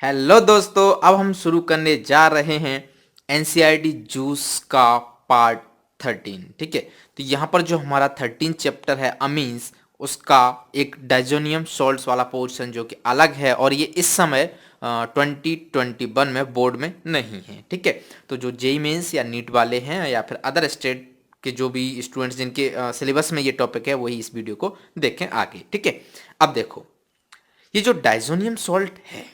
Hello दोस्तों, अब हम शुरू करने जा रहे हैं एनसीईआरटी जूस का पार्ट 13। ठीक है, तो यहाँ पर जो हमारा 13 चैप्टर है अमीन्स, उसका एक डाइजोनियम सॉल्ट्स वाला पोर्शन जो कि अलग है और ये इस समय 2021 में बोर्ड में नहीं है। ठीक है, तो जो जेई मेंस या नीट वाले हैं या फिर अदर स्टेट के जो भी स्टूडेंट्स जिनके सिलेबस में ये टॉपिक है वही इस वीडियो को देखें आगे। ठीक है, अब देखो ये जो डाइजोनियम सॉल्ट है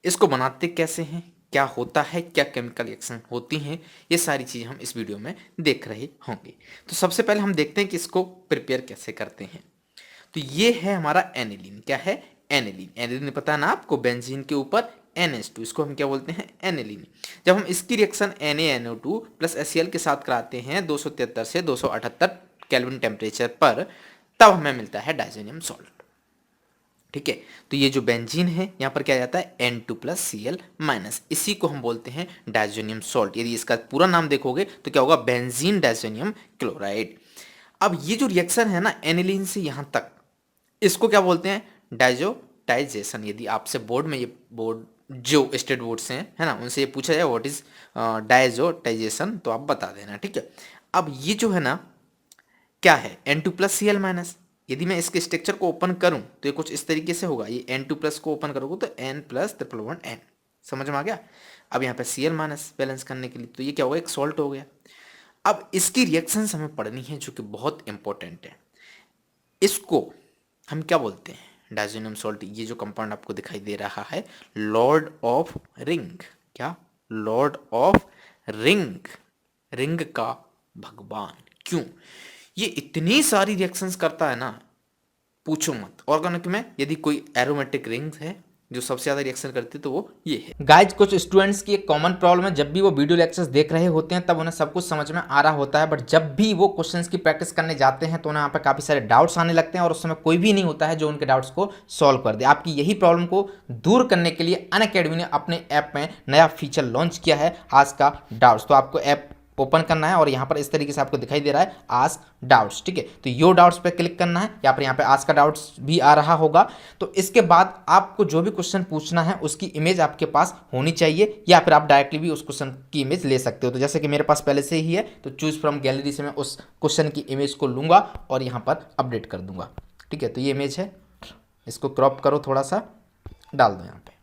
इसको बनाते कैसे हैं, क्या होता है, क्या केमिकल रिएक्शन होती हैं, ये सारी चीज़ हम इस वीडियो में देख रहे होंगे। तो सबसे पहले हम देखते हैं कि इसको प्रिपेयर कैसे करते हैं। तो ये है हमारा एनिलीन। क्या है? एनिलीन। एनिलीन पता है ना आपको, बेंजीन के ऊपर NH2, इसको हम क्या बोलते हैं? एनिलीन। जब हम इसकी रिएक्शन NaNO2 प्लस HCl के साथ कराते हैं 273 से 278 केल्विन टेम्परेचर पर, तब हमें मिलता है डाइजोनियम सॉल्ट। ठीक है, तो ये जो बेंजीन है यहाँ पर क्या जाता है N2 प्लस Cl माइनस, इसी को हम बोलते हैं डाइजोनियम सॉल्ट। यदि इसका पूरा नाम देखोगे तो क्या होगा? Benzene diazonium chloride. अब ये जो रिएक्शन है ना एनिलीन से यहाँ तक, इसको क्या बोलते हैं? डाइजोटाइजेशन। यदि आपसे बोर्ड में ये बोर्ड जो स्टेट बोर्ड से हैं है ना, उनसे ये पूछा जाए व्हाट इज डाइजोटाइजेशन, तो आप बता देना। ठीक है, अब ये जो है ना क्या है? N2 plus Cl minus. यदि मैं इसके स्ट्रक्चर को ओपन करूं तो ये कुछ इस तरीके से होगा। ये N2 प्लस को ओपन करोगे तो N plus triple one N, समझ में आ गया? अब यहाँ पे Cl माइनस बैलेंस करने के लिए तो ये क्या होगा? एक सॉल्ट हो गया। अब इसकी रिएक्शंस हमें पढ़नी है जो कि बहुत इंपॉर्टेंट है। इसको हम क्या बोलते हैं? Diazonium salt. ये जो कंपाउंड आपको दिखाई दे रहा है, लॉर्ड ऑफ रिंग। क्या? लॉर्ड ऑफ रिंग, रिंग का भगवान। क्यों? ये इतनी सारी रिएक्शंस करता है ना, पूछो मत। ऑर्गेनिक में यदि कोई एरोमेटिक रिंग्स है जो सबसे ज्यादा रिएक्शन करती है तो वो ये है। गाइज, कुछ स्टूडेंट्स की एक कॉमन प्रॉब्लम है, जब भी वो वीडियो लेक्चर्स देख रहे होते हैं तब उन्हें सब कुछ समझ में आ रहा होता है, बट जब भी वो क्वेश्चंस की प्रैक्टिस करने जाते हैं तो उन्हें यहाँ पे काफी सारे डाउट्स आने लगते हैं और उस समय कोई भी नहीं होता है जो उनके डाउट्स को सॉल्व कर दे। आपकी यही प्रॉब्लम को दूर करने के लिए अनअकैडमी ने अपने ऐप में नया फीचर लॉन्च किया है, आज का डाउट्स। तो आपको ऐप ओपन करना है और यहाँ पर इस तरीके से आपको दिखाई दे रहा है आस्क डाउट्स। ठीक है, तो यो डाउट्स पे क्लिक करना है, यहाँ पे आस्क का डाउट्स भी आ रहा होगा। तो इसके बाद आपको जो भी क्वेश्चन पूछना है उसकी इमेज आपके पास होनी चाहिए, या फिर आप डायरेक्टली भी उस क्वेश्चन की इमेज ले सकते हो। तो जैसे कि मेरे पास पहले से ही है, तो चूज फ्रॉम गैलरी से मैं उस क्वेश्चन की इमेज को लूंगा और यहाँ पर अपडेट कर दूंगा। ठीक है, तो ये इमेज है, इसको क्रॉप करो, थोड़ा सा डाल दो यहाँ पे।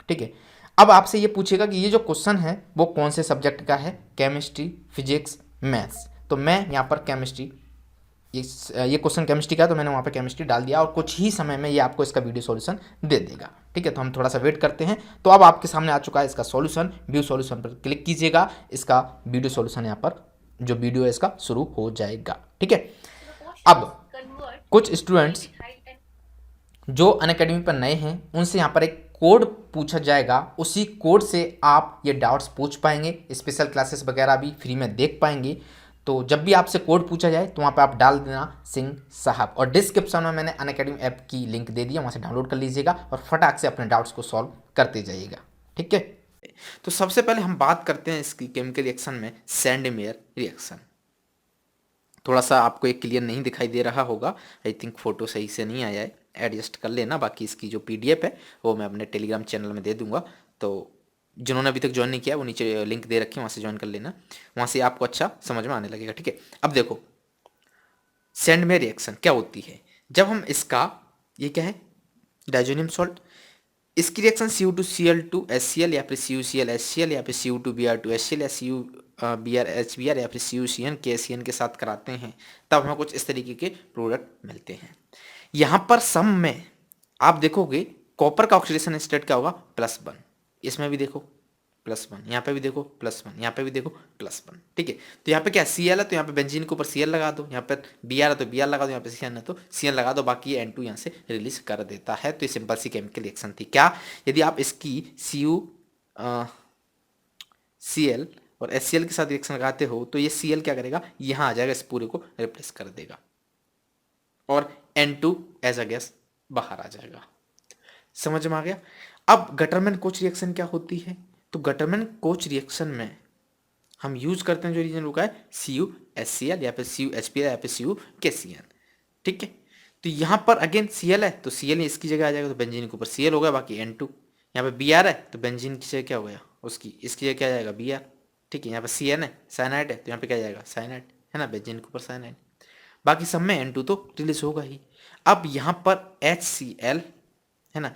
ठीक है, अब आपसे ये पूछेगा कि ये जो क्वेश्चन है वो कौन से सब्जेक्ट का है? Chemistry, physics, maths. तो मैं यहाँ पर केमिस्ट्री, ये क्वेश्चन केमिस्ट्री का है तो मैंने वहाँ पे केमिस्ट्री डाल दिया और कुछ ही समय में ये आपको इसका वीडियो सॉल्यूशन दे देगा। ठीक है, तो हम थोड़ा सा वेट करते हैं। तो अब आपके सामने आ चुका है इसका सॉल्यूशन। व्यू सॉल्यूशन पर क्लिक कीजिएगा, इसका वीडियो सॉल्यूशन यहाँ पर जो वीडियो है इसका शुरू हो जाएगा। ठीक है, अब कुछ स्टूडेंट्स जो अनअकैडमी पर नए हैं उनसे यहाँ पर एक कोड पूछा जाएगा, उसी कोड से आप ये डाउट्स पूछ पाएंगे, स्पेशल क्लासेस वगैरह भी फ्री में देख पाएंगे। तो जब भी आपसे कोड पूछा जाए तो वहाँ पे आप डाल देना सिंह साहब, और डिस्क्रिप्शन में मैंने अनअकैडमी ऐप की लिंक दे दी है, वहाँ से डाउनलोड कर लीजिएगा और फटाक से अपने डाउट्स को सॉल्व करते जाइएगा। ठीक है, तो सबसे पहले हम बात करते हैं इसकी केमिकल रिएक्शन में सैंडमेयर रिएक्शन। थोड़ा सा आपको एक क्लियर नहीं दिखाई दे रहा होगा, आई थिंक फोटो सही से नहीं आया है, एडजस्ट कर लेना। बाकी इसकी जो PDF है वो मैं अपने टेलीग्राम चैनल में दे दूंगा, तो जिन्होंने अभी तक ज्वाइन नहीं किया वो नीचे लिंक दे रखी है, वहाँ से ज्वाइन कर लेना, वहाँ से आपको अच्छा समझ में आने लगेगा। ठीक है, अब देखो सैंडमेयर रिएक्शन क्या होती है। जब हम इसका, ये क्या है? Diazonium salt. इसकी रिएक्शन Cu2Cl2 HCl या फिर CuCl HCl या फिर Cu2Br2 HCl या CuBr HBr या फिर CuCN KCN के साथ कराते हैं, तब हमें कुछ इस तरीके के प्रोडक्ट मिलते हैं। यहाँ पर सम में आप देखोगे कॉपर का ऑक्सीडेशन स्टेट क्या होगा? +1। इसमें भी देखो +1, यहाँ पे भी देखो +1, यहाँ पे भी देखो +1। ठीक है, तो यहाँ पे क्या Cl है तो यहाँ पे बेंजीन के ऊपर Cl लगा दो, यहाँ पे Br है तो Br लगा दो, यहाँ पे Cn है तो Cn लगा दो, बाकी ये N2 यहाँ से रिलीज कर देता है। तो ये सिंपल सी केमिकल रिएक्शन थी। क्या? यदि आप इसकी Cl और HCl के साथ रिएक्शन लगाते हो तो ये Cl क्या करेगा? यहाँ आ जाएगा, इस पूरे को रिप्लेस कर देगा और N2 एज अ गैस बाहर आ जाएगा। समझ में आ गया? अब गटरमैन कोच रिएक्शन क्या होती है? तो गटरमैन कोच रिएक्शन में हम यूज करते हैं जो रीजन रुका है CuHCl या फिर CuHBr या फिर CuKCl। ठीक है, तो यहाँ पर अगेन Cl है तो Cl इसकी जगह आ जाएगा, तो बेंजीन के ऊपर Cl होगा, बाकी N2 यहाँ पे बी आर है तो बेंजीन की जगह क्या हो गया, उसकी इसकी जगह क्या जाएगा बी आर। ठीक है, यहाँ पे सी एन है साइनाइड है तो यहाँ पे क्या जाएगा साइनाइड, है ना, बेंजीन के ऊपर साइनाइड। बाकी सब में N2 तो रिलीज होगा ही। अब यहाँ पर HCl है ना,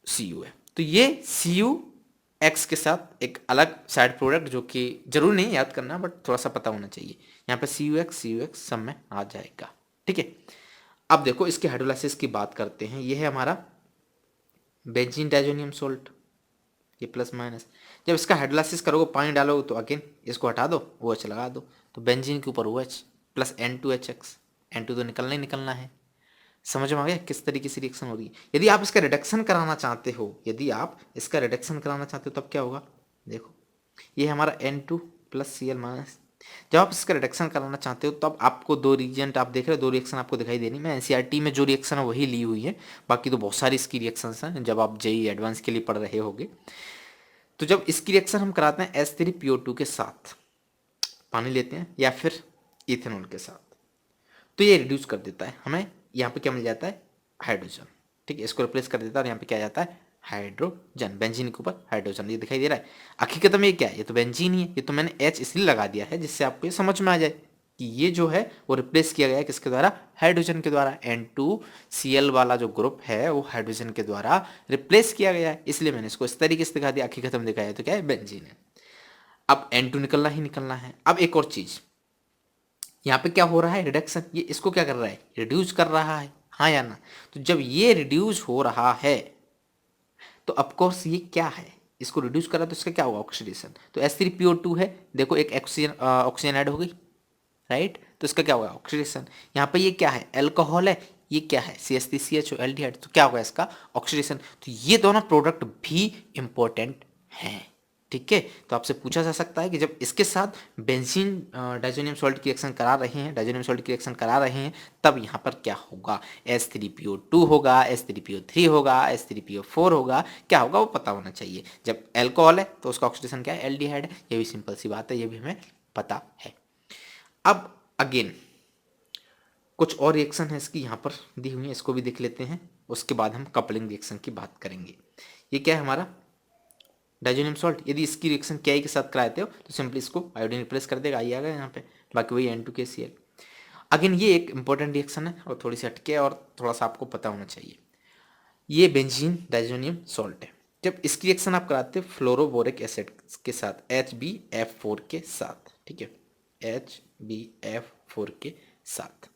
Cu है, तो ये CuX के साथ एक अलग साइड प्रोडक्ट जो कि जरूर नहीं याद करना बट थोड़ा सा पता होना चाहिए। यहाँ पे CuX सब में आ जाएगा। ठीक है, अब देखो इसके हाइड्रोलाइसिस की बात करते हैं। ये है हमारा बेंजीन डाइजोनियम सोल्ट, ये प्लस माइनस। जब इसका हाइड्रोलाइसिस करोगे पानी डालोगे तो अगेन इसको हटा दो, OH लगा दो, तो बेंजीन के ऊपर OH प्लस N2HX, N2 तो निकलना ही निकलना है। समझ में आ गया किस तरीके से रिएक्शन हो रही है। यदि आप इसका रिडक्शन कराना चाहते हो, यदि आप इसका रिडक्शन कराना चाहते हो तब क्या होगा, देखो ये हमारा N2 प्लस Cl माइनस। जब आप इसका रिडक्शन कराना चाहते हो तब आपको दो रिएजेंट आप देख रहे हो, दो रिएक्शन आपको दिखाई दे रही। मैं एनसीईआरटी में जो रिएक्शन है वही ली हुई है, बाकी तो बहुत सारी इसकी रिएक्शंस हैं जब आप जेई एडवांस के लिए पढ़ रहे होगे। तो जब इसकी रिएक्शन हम कराते हैं H3PO2 के साथ पानी लेते हैं या फिर इथेनॉल के साथ, तो ये रिड्यूस कर देता है हमें। यहाँ पे क्या मिल जाता है हाइड्रोजन। ठीक है, इसको रिप्लेस कर देता है और यहाँ पे क्या आ जाता है हाइड्रोजन, बेंजीन के ऊपर हाइड्रोजन, ये दिखाई दे रहा है। हकीकत में ये क्या है, ये तो बेंजीन ही है। ये तो मैंने H इसलिए लगा दिया है जिससे आपको ये समझ में आ जाए कि ये जो है वो रिप्लेस किया गया है किसके द्वारा, हाइड्रोजन के द्वारा। N2Cl वाला जो ग्रुप है वो हाइड्रोजन के द्वारा रिप्लेस किया गया है, इसलिए मैंने इसको इस तरीके से दिखा दिया। हकीकत में दिखाया तो क्या है बेंजीन है। अब N2 निकलना ही निकलना है। अब एक और चीज, यहाँ पे क्या हो रहा है रिडक्शन, ये इसको क्या कर रहा है रिड्यूस कर रहा है, हाँ या ना। तो जब ये रिड्यूस हो रहा है तो ऑफकोर्स ये क्या है, इसको रिड्यूस करा तो इसका क्या होगा ऑक्सीडेशन। तो H3PO2 है, देखो एक ऑक्सीजन ऑक्सीजन ऐड हो गई, राइट, तो इसका क्या होगा ऑक्सीडेशन। यहाँ पे ये क्या है अल्कोहल है, ये क्या है CH3CHO एल्डिहाइड, तो क्या होगा इसका ऑक्सीडेशन। तो ये दोनों प्रोडक्ट भी इंपॉर्टेंट हैं। ठीक है, तो आपसे पूछा जा सकता है कि जब इसके साथ बेंजीन डाइजोनियम सॉल्ट की रिएक्शन करा रहे हैं, डाइजोनियम सॉल्ट की रिएक्शन करा रहे हैं, तब यहाँ पर क्या होगा H3PO2 होगा, H3PO3 होगा, H3PO4 होगा, क्या होगा वो पता होना चाहिए। जब अल्कोहल है तो उसका ऑक्सीडेशन क्या है एल्डिहाइड है, ये भी सिंपल सी बात है, ये भी हमें पता है। अब अगेन कुछ और रिएक्शन है इसकी यहाँ पर दी हुई है, इसको भी देख लेते हैं, उसके बाद हम कपलिंग रिएक्शन की बात करेंगे। ये क्या है हमारा डाइजोनियम सॉल्ट, यदि इसकी रिएक्शन के के साथ कराते हो तो सिंपली इसको आयोडीन रिप्लेस कर देगा, आई आ गया यहाँ पे, बाकी वही N2KCl। अगेन ये एक इंपॉर्टेंट रिएक्शन है और थोड़ी सी हटके और थोड़ा सा आपको पता होना चाहिए। ये बेंजीन डाइजोनियम सॉल्ट है, जब इसकी रिएक्शन आप कराते हो फ्लोरोबोरिक एसिड के साथ HbF4 के साथ, ठीक है HbF4 के साथ,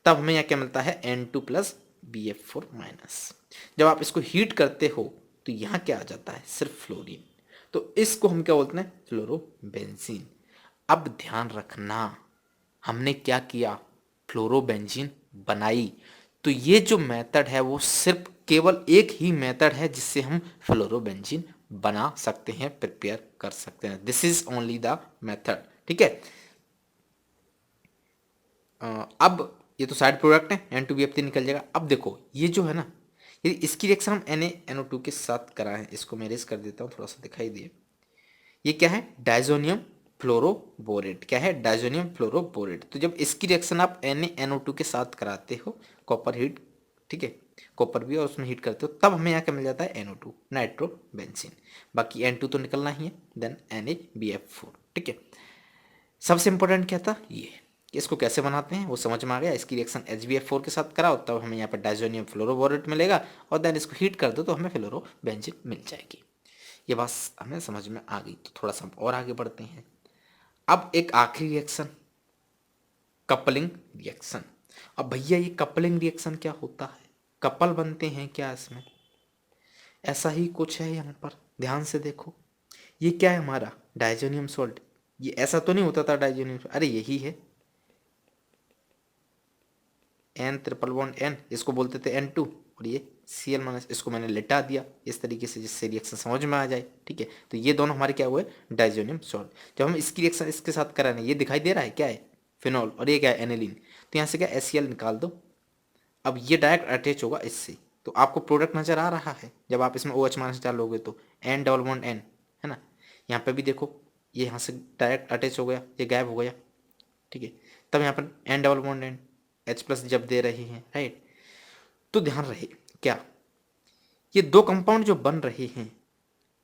तब हमें यहाँ क्या मिलता है N2 प्लस BF4 माइनस। जब आप इसको हीट करते हो तो यहाँ क्या आ जाता है सिर्फ फ्लोरीन, तो इसको हम क्या बोलते हैं फ्लोरोबेंजीन। अब ध्यान रखना हमने क्या किया फ्लोरोबेंजीन बनाई, तो ये जो मेथड है वो सिर्फ केवल एक ही मेथड है जिससे हम फ्लोरोबेंजीन बना सकते हैं, प्रिपेयर कर सकते हैं। This is only the method. ठीक है, अब ये तो साइड प्रोडक्ट है N2BF3 निकल जाएगा। अब देखो ये जो है ना, यदि इसकी रिएक्शन हम NaNO2 के साथ कराएं, इसको मैं इरेज कर देता हूँ थोड़ा सा दिखाई दिए। ये क्या है डाइजोनियम फ्लोरोबोरेट, क्या है डाइजोनियम फ्लोरोबोरेट। तो जब इसकी रिएक्शन आप NaNO2 के साथ कराते हो कॉपर हीट, ठीक है कॉपर भी और उसमें हीट करते हो, तब हमें यहाँ क्या मिल जाता है NO2 नाइट्रोबेंजीन। बाकी N2 तो निकलना ही है, देन NaBF4। ठीक है, सबसे इंपॉर्टेंट क्या था ये, इसको कैसे बनाते हैं वो समझ में आ गया। इसकी रिएक्शन HbF4 के साथ कराओ तब हमें यहाँ पर डाइजोनियम फ्लोरोबोरेट मिलेगा और देन इसको हीट कर दो तो हमें फ्लोरोबेंजीन मिल जाएगी। ये बात हमें समझ में आ गई, तो थोड़ा सा हम और आगे बढ़ते हैं। अब एक आखिरी रिएक्शन कपलिंग रिएक्शन। अब भैया ये कपलिंग रिएक्शन क्या होता है, कपल बनते हैं क्या इसमें, ऐसा ही कुछ है यहाँ पर ध्यान से देखो। ये क्या है हमारा डाइजोनियम सॉल्ट, ये ऐसा तो नहीं होता था डाइजोनियम, अरे यही है N∠N, इसको बोलते थे N2 और ये Cl माइनस, इसको मैंने लिटा दिया इस तरीके से जिससे रिएक्शन समझ में आ जाए। ठीक है, तो ये दोनों हमारे क्या हुए डाइजोनियम सॉल्ट। जब हम इसकी रिएक्शन इसके साथ करा रहे हैं, ये दिखाई दे रहा है क्या है फिनॉल और ये क्या है एनिलीन, तो यहाँ से क्या HCl निकाल दो। अब ये डायरेक्ट अटैच होगा इससे, तो आपको प्रोडक्ट नजर आ रहा है। जब आप इसमें OH माइनस डालोगे तो N∠N है ना, यहाँ पे भी देखो ये यहाँ से डायरेक्ट अटैच हो गया, ये गायब हो गया। ठीक है, तब यहाँ पर N∠N H+ जब दे रहे हैं, राइट, तो ध्यान रहे क्या ये दो कंपाउंड जो बन रहे हैं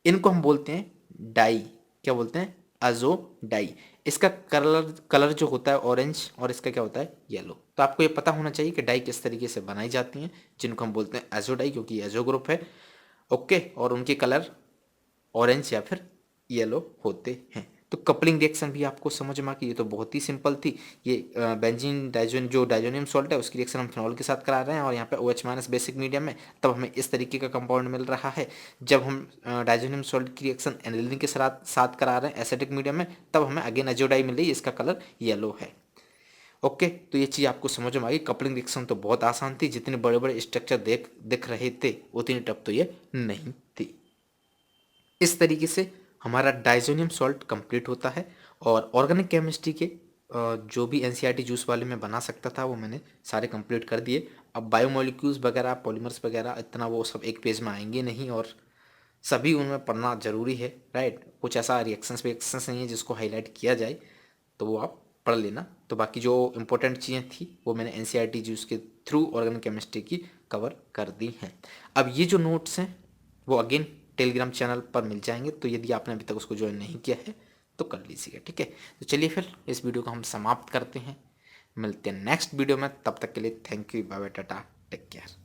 इनको हम बोलते हैं डाई। क्या बोलते हैं? अजो डाई। इसका कलर कलर जो होता है ऑरेंज और इसका क्या होता है? येलो। तो आपको ये पता होना चाहिए कि डाई किस तरीके से बनाई जाती हैं, जिनको हम बोलते हैं एजो डाई, क्योंकि एजो ग्रुप है। ओके, और उनके कलर ऑरेंज या फिर येलो होते हैं। तो कपलिंग रिएक्शन भी आपको समझ में आ गई, ये तो बहुत ही सिंपल थी। ये बेंजीन डाइजोन जो डाइजोनियम सॉल्ट है उसकी रिएक्शन हम फिनॉल के साथ करा रहे हैं, और यहाँ पे OH माइनस बेसिक मीडियम में, तब हमें इस तरीके का कंपाउंड मिल रहा है। जब हम डाइजोनियम सॉल्ट की रिएक्शन एनिलीन के साथ साथ करा रहे हैं एसिडिक मीडियम में, तब हमें अगेन एजोडाई मिल रही है, इसका कलर येलो है। ओके, तो ये चीज़ आपको समझ में आ गई। कपलिंग रिएक्शन तो बहुत आसान थी, जितने बड़े बड़े स्ट्रक्चर दिख रहे थे उतनी टफ तो ये नहीं थी। इस तरीके से हमारा डाइजोनियम सॉल्ट कंप्लीट होता है। और ऑर्गेनिक केमिस्ट्री के जो भी एनसीईआरटी जूस वाले में बना सकता था वो मैंने सारे कंप्लीट कर दिए। अब बायोमोलिक्यूल्स वगैरह, पॉलीमर्स वगैरह, इतना वो सब एक पेज में आएंगे नहीं, और सभी उनमें पढ़ना जरूरी है, राइट। कुछ ऐसा रिएक्शंस नहीं है जिसको हाईलाइट किया जाए, तो वो आप पढ़ लेना। तो बाकी जो इंपॉर्टेंट चीज़ें थी वो मैंने एनसीईआरटी जूस के थ्रू ऑर्गेनिक केमिस्ट्री की कवर कर दी हैं। अब ये जो नोट्स हैं वो अगेन टेलीग्राम चैनल पर मिल जाएंगे, तो यदि आपने अभी तक उसको ज्वाइन नहीं किया है तो कर लीजिएगा, ठीक है। तो चलिए फिर इस वीडियो को हम समाप्त करते हैं, मिलते हैं नेक्स्ट वीडियो में। तब तक के लिए थैंक यू, बाय बाय, टाटा, टेक केयर।